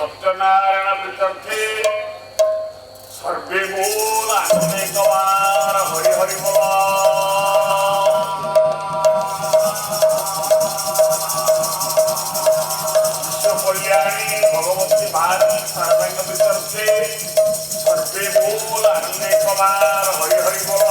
सत्यनारायण प्रीत्यर्थे सर्वे बोल आनंदे कवार हरि हरि बोल विश्व कल्याणी भगवती भारती सर्वांग प्रीत्यर्थे सर्वे बोल आनंदे कवार हरि हरि बोल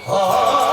Oh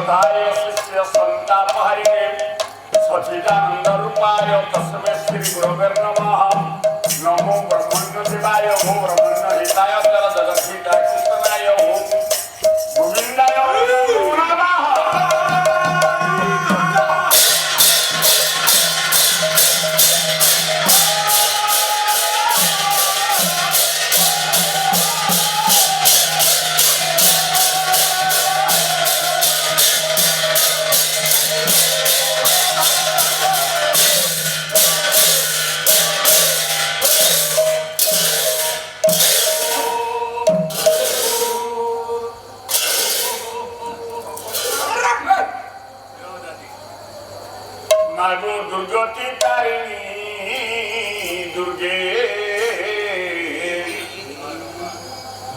निरोधाय शिष्य संतापहारिणे सच्चिदानंदरूपाय तस्मै श्री गुरवे नमः। नमो ब्रह्मण्य देवाय हो ब्रह्मण्य हिताय जगद्धिताय कृष्णाय हो गोविंदाय नमः। मागो दुर्गति तारिणी दुर्गे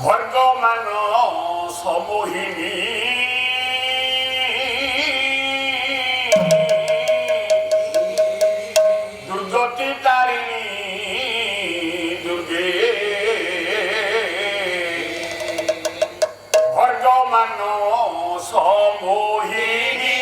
भर्गमान समोहिनी दुर्गति तारिणी दुर्गे भर्गमान समोहिनी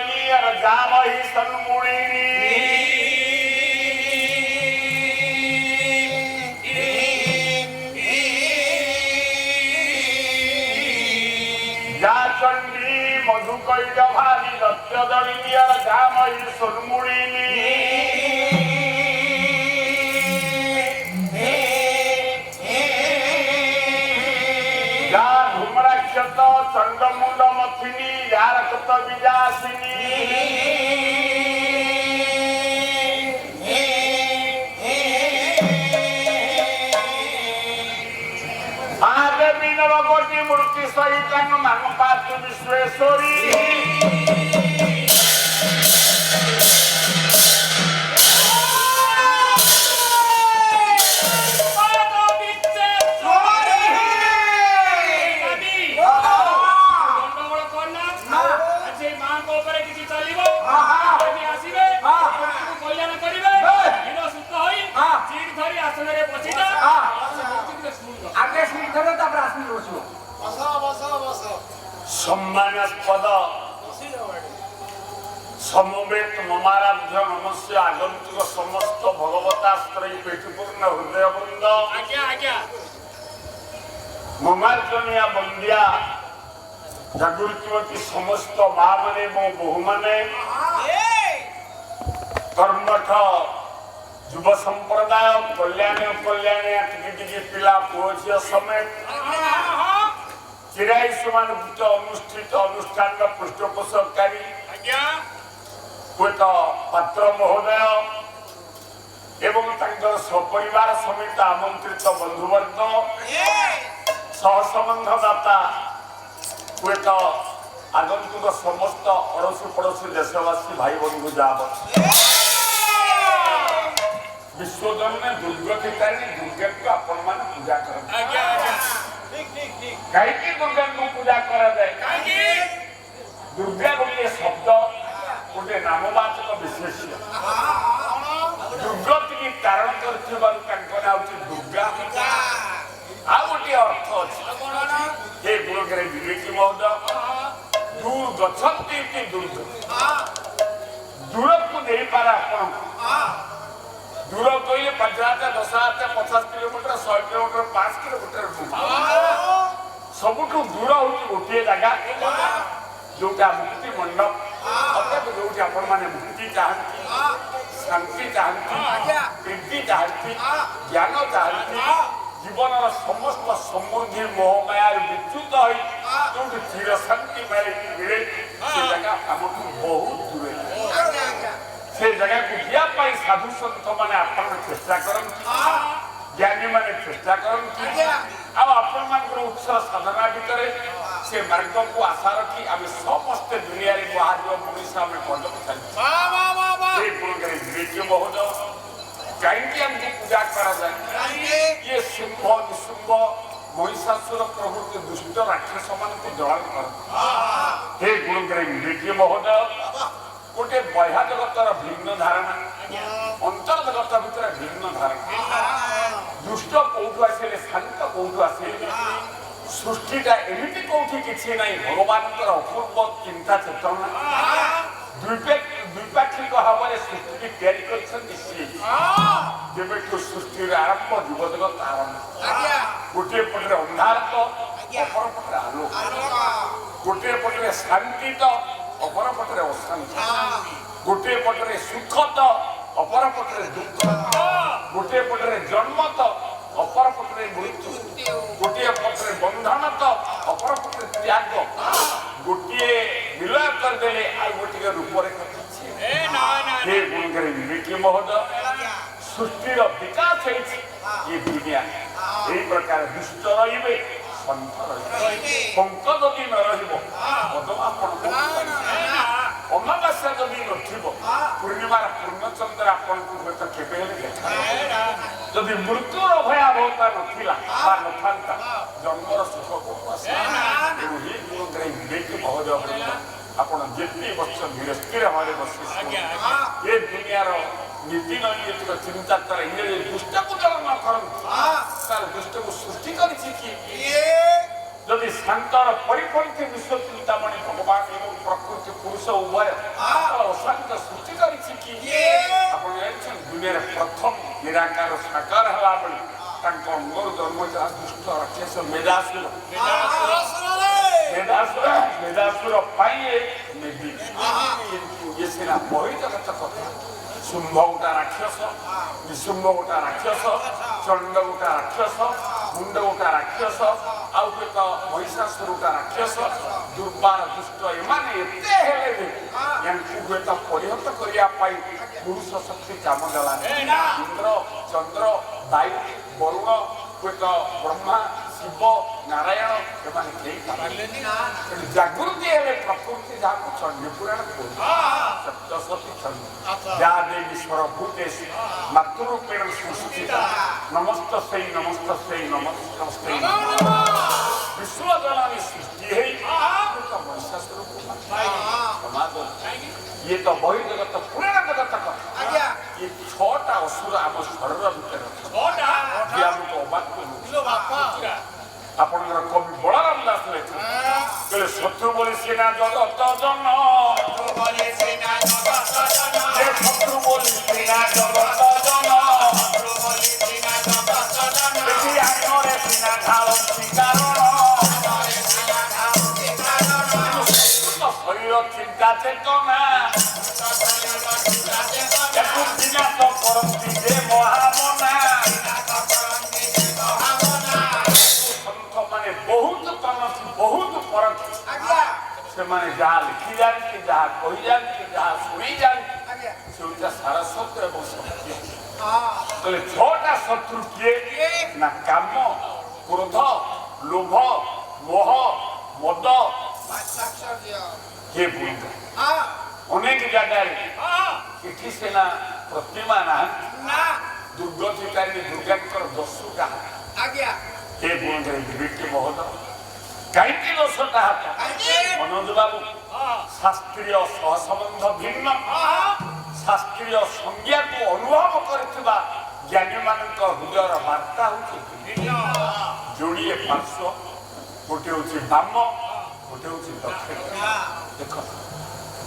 दरिनी और जामही सन्मुड़ीनी जा चंडी मधुकैड भारी दत्य दरिनी और जामही सन्मुड़ीनी जा धूम्राक्षत चंडमुंड मथिनी यार कत विजासिनी महादेवी नवकोटि मूर्ति सहित मान पातु विश्वेश्वरी सम्मानास्पद समवेत ममाराध्य नमस्य आगंतुक समस्त भगवतास्त्रयी पेटपूर्ण हृदयवृंद ममार्जनिया बंदिया जागृतिवती समस्त माँ माने बहु माने कर्मठ युव संप्रदाय कल्याण टिके पिला पुओ झियो समेत चिराई समान अनुष्ठित अनुष्ठान पृष्ठपोषकारी पात्र महोदय एवं सपरिवार समेत आमंत्रित बंधुवर्ग सहसंबंधदाता आगंतुक समस्त अड़ोशी पड़ोशी देशवासी भाई बंधु जाब विश्वजन्मे दुर्गतिकारिणी दुर्गा को आपण मान पूजा कर कहीं दुर्गा को पूजा करा जाए दुर्गा गोटे शब्द गोटे नामवाचक विशेष्य दुर्गति की कारण कर दुर्गा आ गोटे अर्थ अच्छे गुणकर विवेकी महोदय दूर गच्छन्ति दुर्ग दूर को नहीं पारा आपण दूर कहले 5 हाथ 10 हाथ 50 किलोमीटर 100 किलोमीटर 5 किलोमीटर सबुठू दूर हूँ गोटे जगह जोटा मुक्ति मंडप अर्थात जो आपण मैंने मुक्ति चाहती शांति चाहती प्रीति चाहती ज्ञान चाहती जीवन समस्त समृद्धि मोहमाया विच्युत हो जो चिर शांति मिले से जगह आमको बहुत दूर से जगह को दिवाई साधु सन्त मैंने आप चेष्टा करती ज्ञानी मैंने चेष्टा करती उत्साह साधना भितर से मार्ग को आशा रखी आम समस्ते दुनिया बाहर मनुष्य आम पदक चलती विवेकी महोदय कहीं आमको पूजा करा ये शुंभ निशुंभ महिषासुर प्रभृति दुष्ट राक्षस मान जलन कर हे गुणकर विवेकी महोदय गोटे बह्या जगतर भिन्न धारणा अंतर जगत भीतर भिन्न धारणा दुष्ट कौटू आसिले शांत कौटू आसिले सृष्टिटा एमती कौटी किसी ना भगवान अपूर्व चिंता चेतना द्विपाक्षिक भाव में सृष्टि तैयारी सृष्टि आरंभ जीव जगत आरंभ गोटे पटे अंधार तो अपर पटे आलोक गोटे पटे शांति तो अपर पटे अशांति गोटे पटे सुख तो अपर पटे दुख गोटे पटे जन्म तो अपर पटे मृत्यु गोटे पटे बंधन तो अपर पटे त्याग गोटे विलय करदे आ गोटे रूपरेखा विवेकी महोदय सृष्टिर विकास ये दुनिया यही प्रकार दुष्ट रे सन्त पंक जदि न अमावास्या जदि पूर्णिमार पूर्णचंद्र आपन केवे जदि मृत्युर भयावहता नथा जन्मर सुख विवेकी महोदय आपण जितनी वर्ष धीरे स्थिर भाव बस ये दुनियार नीति नैतिक चिंता तर दुष्ट को जल न कर दुष्ट को सृष्टि कर যদি শান্তর পরিপন্থী বিশ্ব চিন্তামণি ভগবান এবং প্রকৃতি পুরুষ উভয় অশান্ত সৃষ্টি করেছে কি আপনার জানেন দুনিয়ার প্রথম নিরাকার সাকার হলা বলে তাঙ্ক অঙ্গর জন্ম যারা দুষ্ট রাক্ষস মেধাসুর মেধাসুর পাইয়ে মেদি কিন্তু ইয়ে সিনা বহির্জগত কথা শুম্ভ গোটা রাক্ষস নিশুম্ভ গোটা রাক্ষস চଣ୍ଡ ଗୋଟା ରାକ୍ଷସ ମୁଣ୍ଡ ଗୋଟା ରାକ୍ଷସ ଆଉ ଏକ ମହିଷାସୁର ଗୋଟା ରାକ୍ଷସ ଦୁର୍ବାର ଦୁଷ୍ଟ ଏମାନେ ଏତେ ହେଲେ ଯେ ୟାଙ୍କୁ ହୁଏତ ପରିହତ କରିବା ପାଇଁ ପୁରୁଷ ଶକ୍ତି କାମ ଦେଲାନି ଇନ୍ଦ୍ର ଚନ୍ଦ୍ର ବାୟୁ ବରୁଣ ହୁଏତ ବ୍ରହ୍ମା ଶିବ ନାରାୟଣ ଏମାନେ କେହି ପାରିଲେନି ଜାଗୃତି ହେଲେ ପ୍ରକୃତି ଯାହାକୁ ଚଣ୍ଡୀ ପୁରାଣ ସପ୍ତଶତୀ ଚଣ୍ଡୀ ଯାହା ଦେବୀ ସ୍ୱରଭୂତେଷୁ ମାତୃରୂପେଣ ସଂସ୍ଥିତା ନମସ୍ତସ୍ୟୈ ନମସ୍ତସ୍ୟୈ ନମସ୍ତସ୍ୟୈ ବିଶ୍ୱଜନନୀ ସୃଷ୍ଟି ହେଇ ମହିଷାସୁରକୁ ଇଏ ତ ବହିର୍ଜଗତ ପୁରାଣ ଜଗତ କଥା ଇଏ 6ଟା ଅସୁର ଆମ ଶରୀର ଭିତରେ ଅଛନ୍ତି ଆମକୁ ଅବାକ ଆପଣଙ୍କର କବି ବଳରାମ ଦାସ ଲେଖିଲେ ଶତ୍ରୁ ବୋଲି ସେନା ଜଗତ ଜନ ଶତ୍ରୁ ବୋଲି ସେନା ଜଗତ ଜନ ଦେଖି ଆଗରେ ସିନା ଢାଳନ୍ତି କାରଣ ଶରୀର ଚିନ୍ତା ଚେତନା ତାକୁ ବିନାଶ କରନ୍ତି ଯେ ମହାମନା ମାନେ ବହୁତ ତନଖି ବହୁତ ପରଖି ସେମାନେ ଯାହା ଲେଖି ଯାଆନ୍ତି ଯାହା କହି ଯାଆନ୍ତି ଯାହା ଶୁଣି ଯାଆନ୍ତି ସେଟା ସାରା ସତ୍ୟ ଏବଂ ସତ୍ୟ ତାହେଲେ 6ଟା ଶତ୍ରୁ କିଏ ନା କାମ କ୍ରୋଧ ଲୋଭ ମୋହ ମଦ କିଏ ବୁଝ ଅନେକ ଜାଗାରେ ଏଠି ସିନା ପ୍ରତିମା ନାହାନ୍ତି ଦୁର୍ଗତିକାରୀ ଦୁର୍ଗାଙ୍କର ଦୋଷଟା ଏ ଗୁଣରେ ବିବେକୀ ମହୋଦୟ କାହିଁକି ଦୋଷଟା ହାତ ମନୋଜ ବାବୁ ଶାସ୍ତ୍ରୀୟ ସହସମ୍ବନ୍ଧ ଭିନ୍ନ ଶାସ୍ତ୍ରୀୟ ସଂଜ୍ଞାକୁ ଅନୁଭବ କରିଥିବା ଜ୍ଞାନୀମାନଙ୍କ ହୃଦୟର ବାର୍ତ୍ତା ହେଉଛି ଯୋଡ଼ିଏ ପାର୍ଶ୍ୱ ଗୋଟେ ହେଉଛି ବାମ ଗୋଟେ ହେଉଛି ଦକ୍ଷିଣ ଦେଖ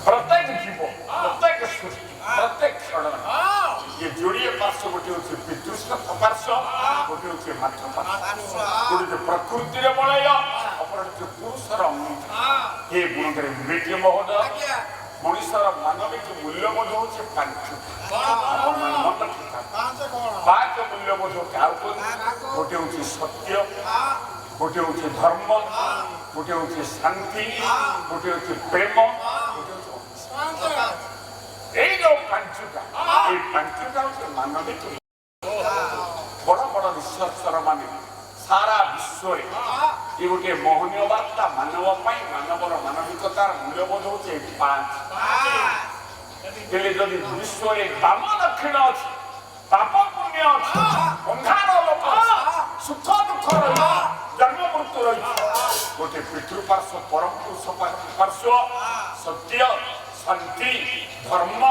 ପ୍ରତ୍ୟେକ ଜୀବ ପ୍ରତ୍ୟେକ ସୃଷ୍ଟି ପ୍ରତ୍ୟେକ କ୍ଷଣ ये जोड़िए पार्श्व गोटे हूँ पितृष्ठ पार्श्व गोटे हूँ मात्र पार्श्व गोटे प्रकृति बलय अपर पुरुषर अंगी ये गुण करे विवेकी महोदय मनुष्यर मानविक मूल्यबोध हूँ 5 मूल्यबोध क्या गोटे हूँ सत्य गोटे हूँ धर्म गोटे हूँ शांति गोटे हूँ प्रेम এই যে 5টা এই 5টা হচ্ছে মানবিক বড় বড় রিসর্চর মানে সারা বিশ্বরে এই গোটে মোহনীয় বার্তা মানব পাই মানবর মানবিকতার মূল্যবোধ হচ্ছে 5 ହେଲେ ଯଦି ବିଶ୍ୱରେ ବାମ ଦକ୍ଷିଣ ଅଛି ପାପ ପୁଣ୍ୟ ଅଛି ଅନ୍ଧାର ଲୋକ ସୁଖ ଦୁଃଖ ରହିଛି ଜନ୍ମ ମୃତ୍ୟୁ ରହିଛି ଗୋଟେ ପିତୃପାର୍ଶ୍ୱ ପରମ ପୁରୁଷ ପାର୍ଶ୍ୱ ସତ୍ୟ शांति धर्म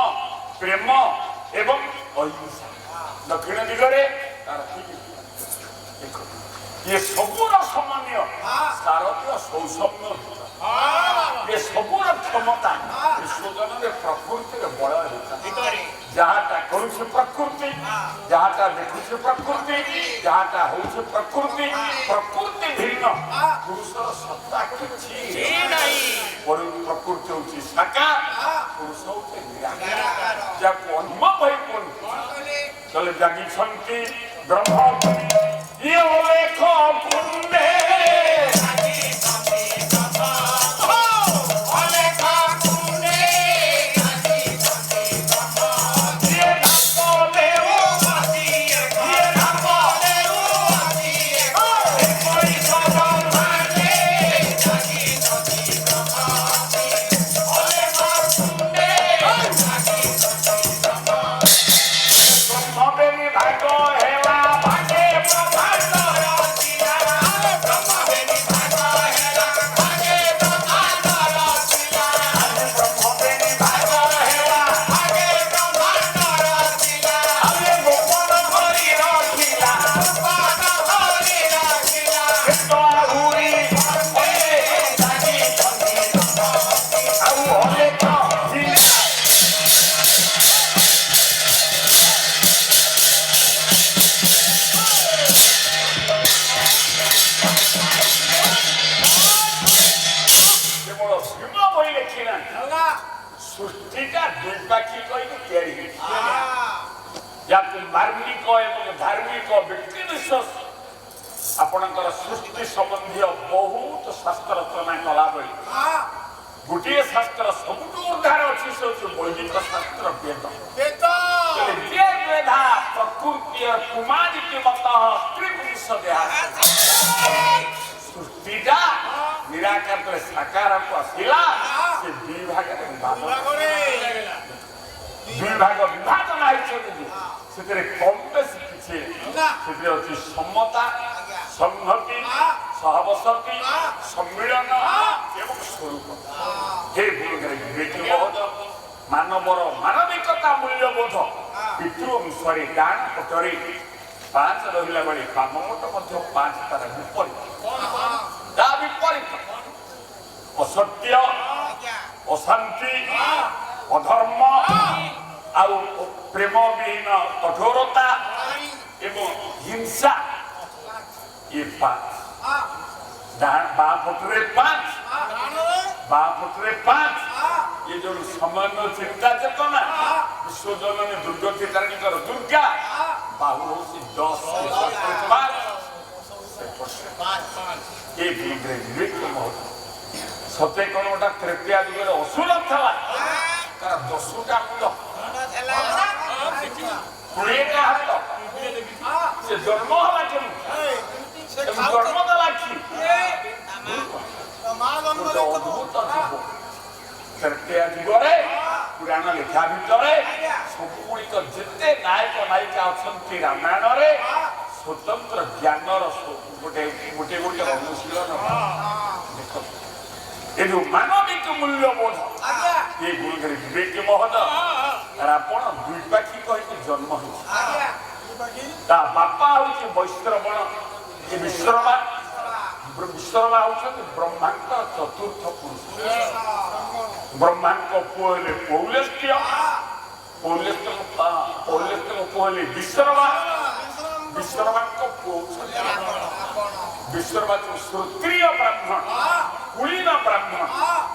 प्रेम एवं अहिंसा दक्षिण दिगरे ये सबूर सामान्य शारदीय सौसम्य ये सबूर क्षमता विश्वजन प्रकृति बल जहाँटा करुचे प्रकृति जहाँटा देखुचे प्रकृति जहाँटा होचे प्रकृति प्रकृति भिन्न पुरुषर सत्ता किछि प्रकृति होची साकार पुरुष होचे निराकार जाको अनुभव है कोन चले जागी छंती ब्रह्म ये लेख पुण्य भाग हेला भागे ସୃଷ୍ଟିଟା ଦ୍ୱିପାକ୍ଷିକ ହୋଇକି ତିଆରି ହେଇଛି। ଯାହାକୁ ମାର୍ମିକ ଏବଂ ଧାର୍ମିକ ବ୍ୟକ୍ତି ବିଶେଷ ଆପଣଙ୍କର ସୃଷ୍ଟି ସମ୍ବନ୍ଧୀୟ ବହୁତ ଶାସ୍ତ୍ର ରଚନା କଲାବେଳେ ଗୋଟିଏ ଶାସ୍ତ୍ର ସବୁଠୁ ଉର୍ଦ୍ଧାର ଅଛି, ସେ ହେଉଛି ବୈଦିକ ଶାସ୍ତ୍ର ବେଦ। ବେଦା ପ୍ରକୃତି କୁମାରିକ ମତ ତ୍ରିପୁରୁଷ ଦେହା ସୃଷ୍ଟିଟା ନିରାକାରରେ ସାକାରକୁ ଆସିଲା। ସେ ଦୁଇ ଭାଗରେ ବିଭାଜନ ହେଇଛନ୍ତି। ସେଥିରେ କମ୍ ବେଶୀ କିଛି ସେଥିରେ ଅଛି ସମତା, ସଂହତି, ସହବସତି, ସମ୍ମିଳନ ଏବଂ ସ୍ୱରୂପ। ହେ ଗୁରୁରେ ବିବେକବୋଧ ମାନବର ମାନବିକତା ମୂଲ୍ୟବୋଧ ପିତୃ ଅନୁସାରେ ଡାଣ ପଟରେ 5 ରହିଲା ବେଳେ ବାମ ପଟ ମଧ୍ୟ 5 ତାର ବିପରୀତ। ତା ବିପରୀତ ଅସତ୍ୟ, ଅଶାନ୍ତି, ଅଧର୍ମ ଆଉ ପ୍ରେମ ବିହୀନ କଠୋରତା ଏବଂ ହିଂସା ଏ 5 ବାଁ ପଟରେ 5 ଏ ଯୋଉ ସାମାନ୍ୟ ଚିନ୍ତା ଚେତନା ବିଶ୍ୱଜନନୀ ଦୁର୍ଗତି ତାରିଣୀଙ୍କର ଦୁର୍ଗା ବାହୁ ହଉଛି 10 ଏ ବିରୁଦ୍ଧରେ ବିବେକ ମହତ୍ଵ ସତେ କଣ ଗୋଟା ତୃତୀୟ ଯୁଗରେ ଅସୁର ଥିଲା, ତାର 10ଟା ମୁଣ୍ଡ 20ଟା ହାତ, ସେ ଜନ୍ମ ହେଲା କେମିତି, ଜନ୍ମ ଦେଲା କି ଅଦ୍ଭୁତ ଯୁଗ। ତୃତୀୟ ଯୁଗରେ ପୁରାଣ ଲେଖା ଭିତରେ ସବୁଗୁଡ଼ିକ ଯେତେ ନାୟକ ନାୟିକା ଅଛନ୍ତି ରାମାୟଣରେ ସ୍ୱତନ୍ତ୍ର ଜ୍ଞାନର ଗୋଟେ ଅନୁଶୀଳନ। ଦେଖନ୍ତୁ ଏ ଯୋଉ ମାନବିକ ମୂଲ୍ୟବୋଧ ଏ ଗୁରୁରେ ବିବେକ ମହୋଦୟ ରାବଣ ଦ୍ୱିପାକ୍ଷିକ ହେଇକି ଜନ୍ମ ହେଇଛି। ତା ବାପା ହଉଛି ବୈଶ୍ରବଣ, ଏ ବିଶ୍ରବା ହଉଛନ୍ତି ବ୍ରହ୍ମାଙ୍କ ଚତୁର୍ଥ ପୁରୁଷ। ବ୍ରହ୍ମାଙ୍କ ପୁଅ ହେଲେ ପୌଲସ୍ତ୍ୟ, ପୌଲସ୍ତ୍ୟଙ୍କ ପୁଅ ହେଲେ ବିଶ୍ରବା, ବିଶ୍ରବାଙ୍କ ପୁଅ ବିଶ୍ରବା କ୍ଷତ୍ରିୟ ବ୍ରାହ୍ମଣ, କୁଳୀନ ବ୍ରାହ୍ମଣ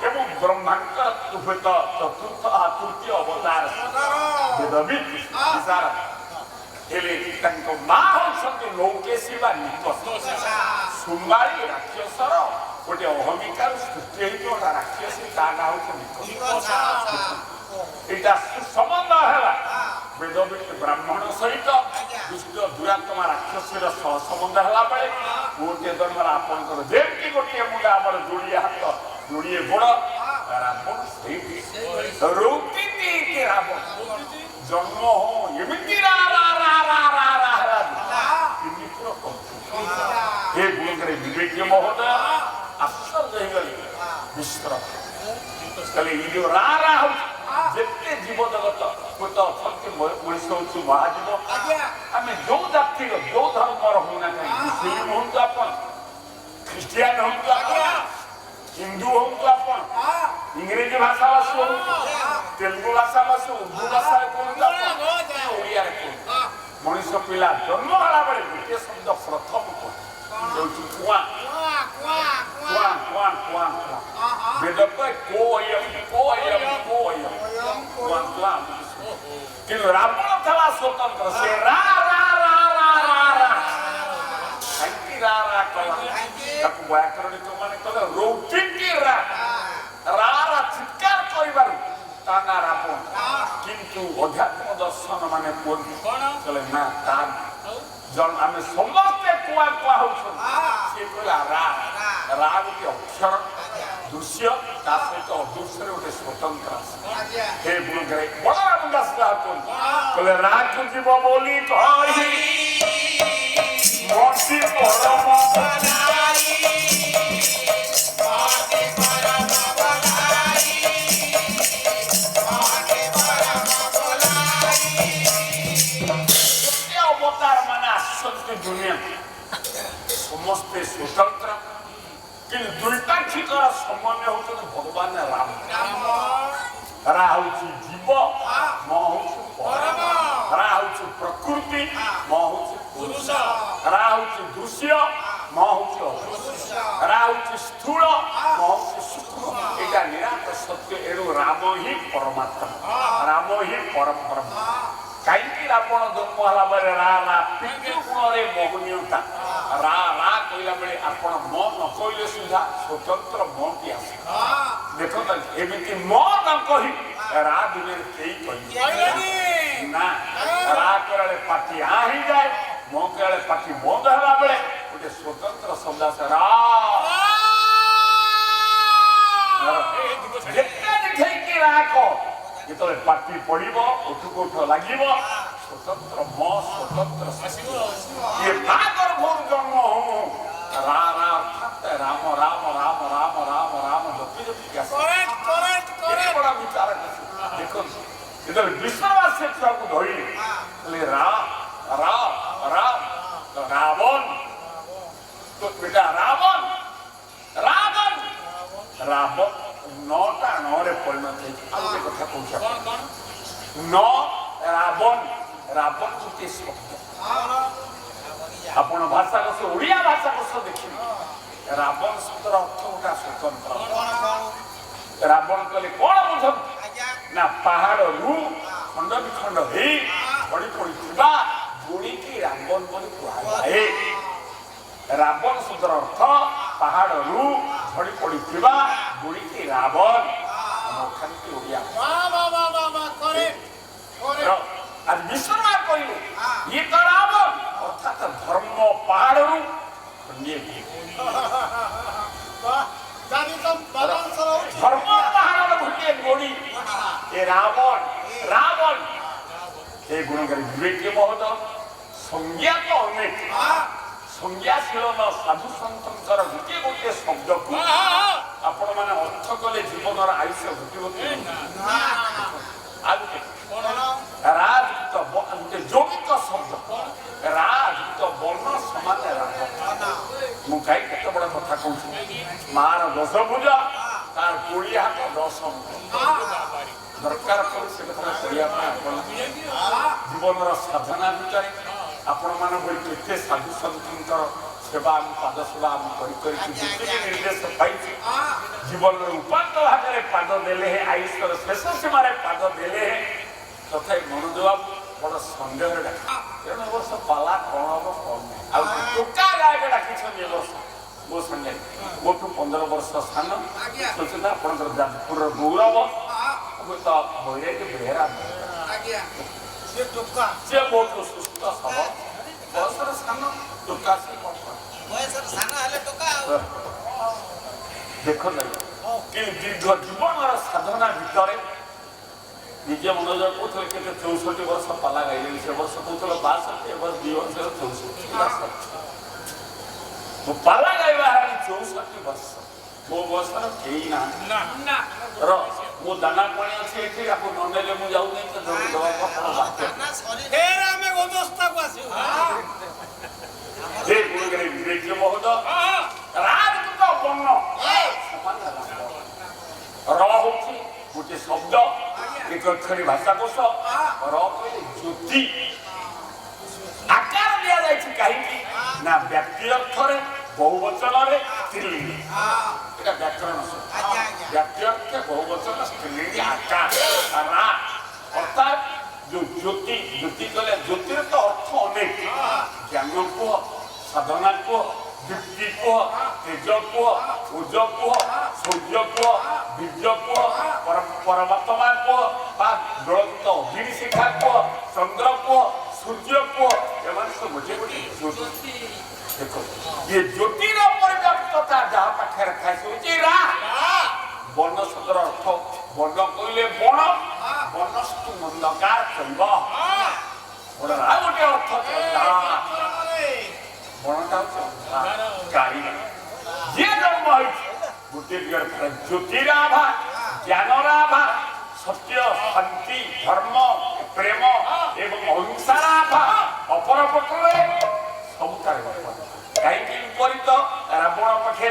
ଏବଂ ବ୍ରହ୍ମାଙ୍କର ହୁଏତ ତୃତୀୟ ଅବତାର ବେଦବିତ୍ ବିଶାରଦ। ହେଲେ ତାଙ୍କ ମା ହଉଛନ୍ତି ଲୌକେଶୀ ବା ସୁମାଳି ରାକ୍ଷସର ଗୋଟେ ଅହମିକାର ସୃଷ୍ଟି ହେଇଛି ଗୋଟେ ରାକ୍ଷସୀ, ତା ନାଁ ହଉଛି ଏଇଟା ସୁସମ୍ବନ୍ଧ ହେଲା ବେଦବିତ୍ ବ୍ରାହ୍ମଣ ସହିତ ଦୁଷ୍ଟ ଦୁରାତ୍ମା ରାକ୍ଷସୀର ସହସମ୍ବନ୍ଧ ହେଲା ବେଳେ ଗୋଟିଏ ଜନ୍ମରେ ଆପଣଙ୍କର ଯେମିତି ଗୋଟିଏ ମୁଣ୍ଡ ଆମର ଯୋଡ଼ିଏ ହାତ ଯୋଡ଼ିଏ ଗୋଡ଼ ରାବଣ ସେଇଠି ରୌକିତି ରାବଣ ଜନ୍ମ ହଉ ଏମିତି ଏ ଗୁଣରେ ବିବେକ ମହୋଦୟ ଆଶ୍ଚର୍ଯ୍ୟ ହେଇଗଲେ ମିଶ୍ର ତାହେଲେ ଏଇ ଯୋଉ ହଉଛି ଯେତେ ଜୀବ ଜଗତ ଅଛନ୍ତି ମଣିଷ ହଉଛି ମହାଜୀବ। ଆମେ ଯୋଉ ଜାତିର ଯୋଉ ଧର୍ମର ହଉନା କାହିଁକି, ମୁସଲିମ ହୁଅନ୍ତୁ ଆପଣ, ଖ୍ରୀଷ୍ଟିଆନ ହୁଅନ୍ତୁ ଆପଣ, ହିନ୍ଦୁ ହୁଅନ୍ତୁ ଆପଣ, ଇଂରେଜୀ ଭାଷାଭାଷୀ ହୁଅନ୍ତୁ, ତେଲୁଗୁ ଭାଷାଭାଷୀ, ଉର୍ଦ୍ଦୁ ଭାଷାରେ କୁହନ୍ତୁ ଆପଣ, ଓଡ଼ିଆରେ କୁହନ୍ତୁ, ମଣିଷ ପିଲା ଜନ୍ମ ହେଲା ବେଳେ ଗୋଟିଏ ଶବ୍ଦ ପ୍ରଥମ ହେଉଛି କୁଆ। ବେଦ କିନ୍ତୁ ରାବଣ ଥିଲା ସ୍ୱତନ୍ତ୍ର, ସେ କାହିଁକି ତାକୁ ବ୍ୟାକରଣିକ ମାନେ କଲେ ରୌକିକି ଚିତ୍କାର କରିବାରୁ ତା ନା ରାବଣ। କିନ୍ତୁ ଅଧ୍ୟାତ୍ମ ଦର୍ଶନ ମାନେ କୁହନ୍ତି କହିଲେ ନା ତା ଆମେ ସମସ୍ତେ କୁଆ ହଉଛନ୍ତି, ସିଏ କହିଲା ରା ଗୋଟେ ଅକ୍ଷର ଦୃଶ୍ୟ, ତା ସହିତ ଅଦୃଶ୍ୟରେ ଗୋଟେ ସ୍ୱତନ୍ତ୍ର ଆସେ। ହେ ଗୁରୁରେ ବଳରାମ ଦାସ କୁହନ୍ତି କହିଲେ ରାକୁ ଯିବ ବୋଲି କହି ମତି ପରମ ଅବତାର ମାନେ ଆସନ୍ତି ଦୁନିଆ ସମସ୍ତେ ସ୍ୱତନ୍ତ୍ର, କିନ୍ତୁ ଦ୍ୱିପାକ୍ଷିକର ସମନ୍ୱୟ ହଉଛନ୍ତି ଭଗବାନ ରାମ। ରା ହଉଛି ଜୀବ, ମ ହଉଛି ପରମ, ରା ହଉଛି ପ୍ରକୃତି, ମ ହଉଛି ପୁରୁଷ, ରା ହଉଛି ଦୃଶ୍ୟ, ମ ହଉଛି ଅଦୃଶ୍ୟ, रा हूँ स्थूल म हूँ सूक्ष्म एटा निराट सत्य एणु राम ही परमात्मा राम ही परम ब्रह्म कहीं रावण जन्म होला बेले रा रा पितृगुण मोहनीयता रा रा कहला बेले आपण म न कहले सुधा स्वतंत्र मटी आस देख एमती म न कही रा दुनिया कई कही ना रा करे पाटी आ ही जाए म करे पाटी बंद होला बेले गोटे स्वतंत्र शब्द आसे रा देखी राख जो पार्टी पड़ो उठक उठ लगे स्वतंत्र म स्वतंत्र ये भागर भोर जन्म हूँ रा रा राम राम राम राम राम राम जपी जपी बड़ा विचार देख जो विश्वास से छुआ को धरले रा रा राम रावण तो बेटा रावण रावण रावण नौटा नौरे परिणत है कथा कह न रावण रावण गोटे शब्द आपण भाषा कोश ओडिया भाषा कोश देखिए रावण शब्द अर्थ गोटा स्वतंत्र रावण कहले कौन बुझ ना पहाड़ रु खंड विखंड हो पड़ी पड़ी बुड़ी की रावण बोली कहुए रावण शब्द अर्थ पहाड़ रु झड़ी पड़ी बुड़ी की रावण आज विश्वनाथ कहले ये तो रावण अर्थात धर्म पहाड़ रु धर्म पहाड़ घुटे गोड़ी ये रावण रावण ये गुणकारी विवेक महोदय संज्ञा तो अनेक संज्ञाशील साधु सन्तर गोटे गोटे शब्द को आपण मैंने अर्थ कले जीवन आयुष्य घटी राजुक्त गोटे यौगिक शब्द राजुक्त वर्ण समान मुझे केते बड़ा कथा कहूँ मार 10 भुजा तार 20 हाथ 10 दरकार से जीवन साधना भितर आपण मान केते साधु सन्तर सेवा पाद सेवा निर्देश पाई जीवन उपात भाग में पाद देले आयुष्यर शेष सीमार पाद देले तथा मनोजवाब बड़ सन्देह तेणु वर्ष पाला कौन हम कौन टोका गायक डाकी वर्ष मो संगे मोटू 15 वर्ष स्थान सोचना आपंकर जाजपुर गौरव तो बहिरा बेहरा से बहुत सुस्थ सब बयसर सान टोका से देख दीर्घ जीवन साधना भितर निजे मनोज कहते के 64 वर्ष पाला गाइले से वर्ष कहते 62 वर्ष 2 वर्ष 64 पाला गाइबा 64 वर्ष मो बयसर कई ना मो दाना पानी अच्छे एठी आपको ननेले मु जाऊ नहीं तो दवा फिर हमें व्यवस्था को आसी जे गुणकारी विवेक महोदय राजपूत वर्ण र होची गोटे शब्द एक अक्षरी भाषा कोश र ज्योति आकार दिया जाय कहीं ना व्यक्ति अर्थ रे बहुवचन रे स्त्रीलिंग एटा व्याकरण व्यक्ति अर्थ बहुवचन स्त्रीलिंग आकार रा अर्थात जो ज्योति ज्योति कले ज्योतिर तो अर्थ अनेक ज्ञान को साधना को युक्ति को तेज को ऊर्ज को सूर्य को बीज को परमात्मा को ज्वलंत अग्निशिखा को चंद्र को सूर्य को एवं गोटे गोटे ज्योति देखो ये ज्योतिर परिव्याप्तता जहाँ पाखे रखा है वर्ण शब्द अर्थ वर्ण कहले बण वनस्तु मंदकार गोटे अर्थ बणटा गाड़ी जे जन्म गोटे ज्योतिराभा ज्ञानराभा सत्य शांति धर्म प्रेम एवं अहिंसाराभा अपर पटरे सब कहीं विपरीत रावण पाखे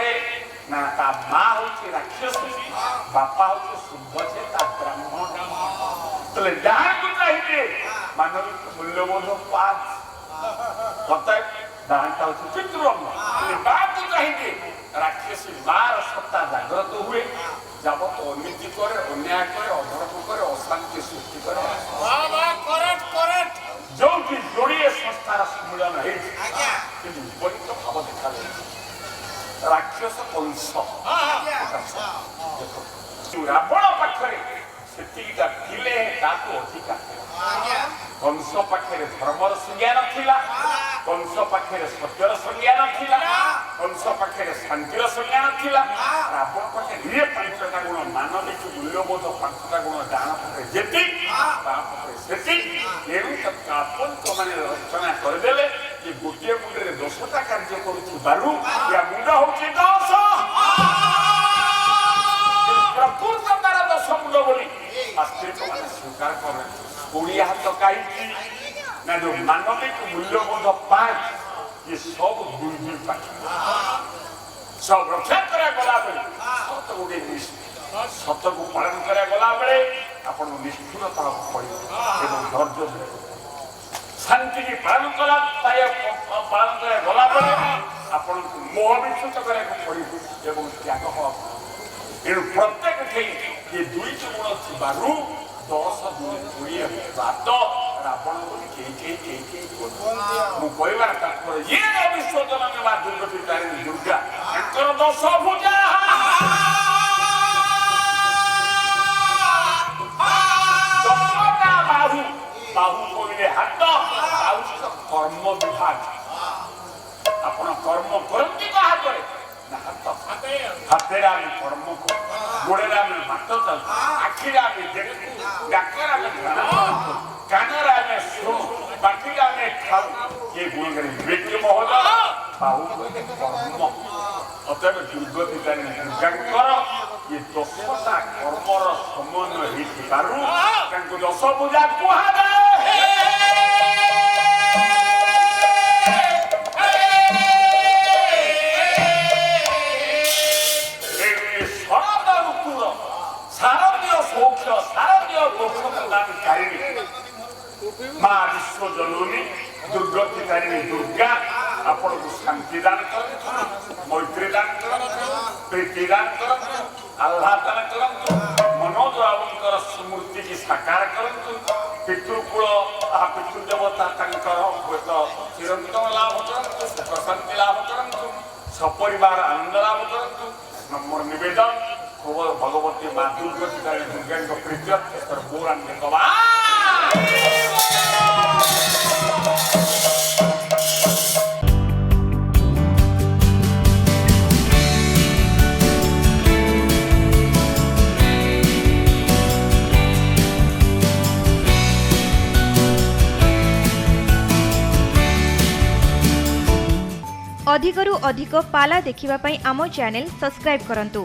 ना ता माँ हूँ राक्षस बापा हूँ शुद्ध से ब्राह्मण तो जहाँ को चाहिए मानविक मूल्यबोध 5 बताए दानटा हूँ पितृ बाप को चाहिए राक्षसी मार सत्ता जागृत हुए जब तो अनीति करे अन्याय करे अधर्म करे अशांति सृष्टि करे जो कि जोड़िए संस्थार सम्मिलन है विपरीत भाव देखा राक्षस वंश रावण पाखरे सेतिका थिले ताको अधिकार कंस पाखे धर्मर संज्ञा नथिला कंस पाखे सत्यर संज्ञा नथिला कंस पाखे शांतिर संज्ञा नथिला रावण पाखे ये पांचटा गुण मानविक मूल्यबोध पांचटा गुण दान पाखे जेति पाखे सेति एवं तत्कापन को माने रचना कर देले ये गोटिए मुंडे रे 10टा कार्य करूची बारु या मुंड होची 10 प्रकृत तारा 10 मुंड बोली वास्तविक माने स्वीकार करे ओडिया हाथ कहीं ना जो मानविक मूल्यबोध पाँच ये सब दुई पाठ सब रक्षा करा गला बेले सत गोटे सत को पालन करा गला बेले आपण निष्ठुरता पड़े एवं धैर्य शांति की पालन करा पालन करा गला बेले आपण मोह विच्युत करा पड़े एवं त्याग एणु प्रत्येक ये दुई गुण थी 10 दिन पूरी बात रावण को कहबार तात्पर्य ये विश्वजन में दुर्गति दुर्गा एकर 10 भुजा बाहु बाहु कहले हाथ बाहु कर्म विभाग आपण कर्म करती हाथ हाथे कर्म को गोड़े बात चल आखिरे देखू डाक्तर कान शुणु बाकी खाऊ ये गुण व्यक्ति महोदय बाहु कर्म अतएव दुर्गति दुर्गांकर ये 10टा कर्मर समन्वय हो 10 पूजा कहुए शारदीय सौख्य शारदीय मोक्ष प्रदानकारिणी माँ विश्वजननी दुर्गतिकारिणी दुर्गा आपण को शांति दान कर मैत्री दान कर प्रीति दान कर आह्लादन कर मनोज बाबूंकर स्मृति की साकार करतु पितृकुल पितृदेवता चिरंतन लाभ करतु प्रशांति लाभ करतु सपरिवार आनंद लाभ करतु नम्र निवेदन भगवती माँ दुर्गतिकारिणी दुर्गा प्रीत्यर्थ पौराणिक अधिकरु अधिक पाला देखिबा पई आमो चैनल सब्सक्राइब करंतु।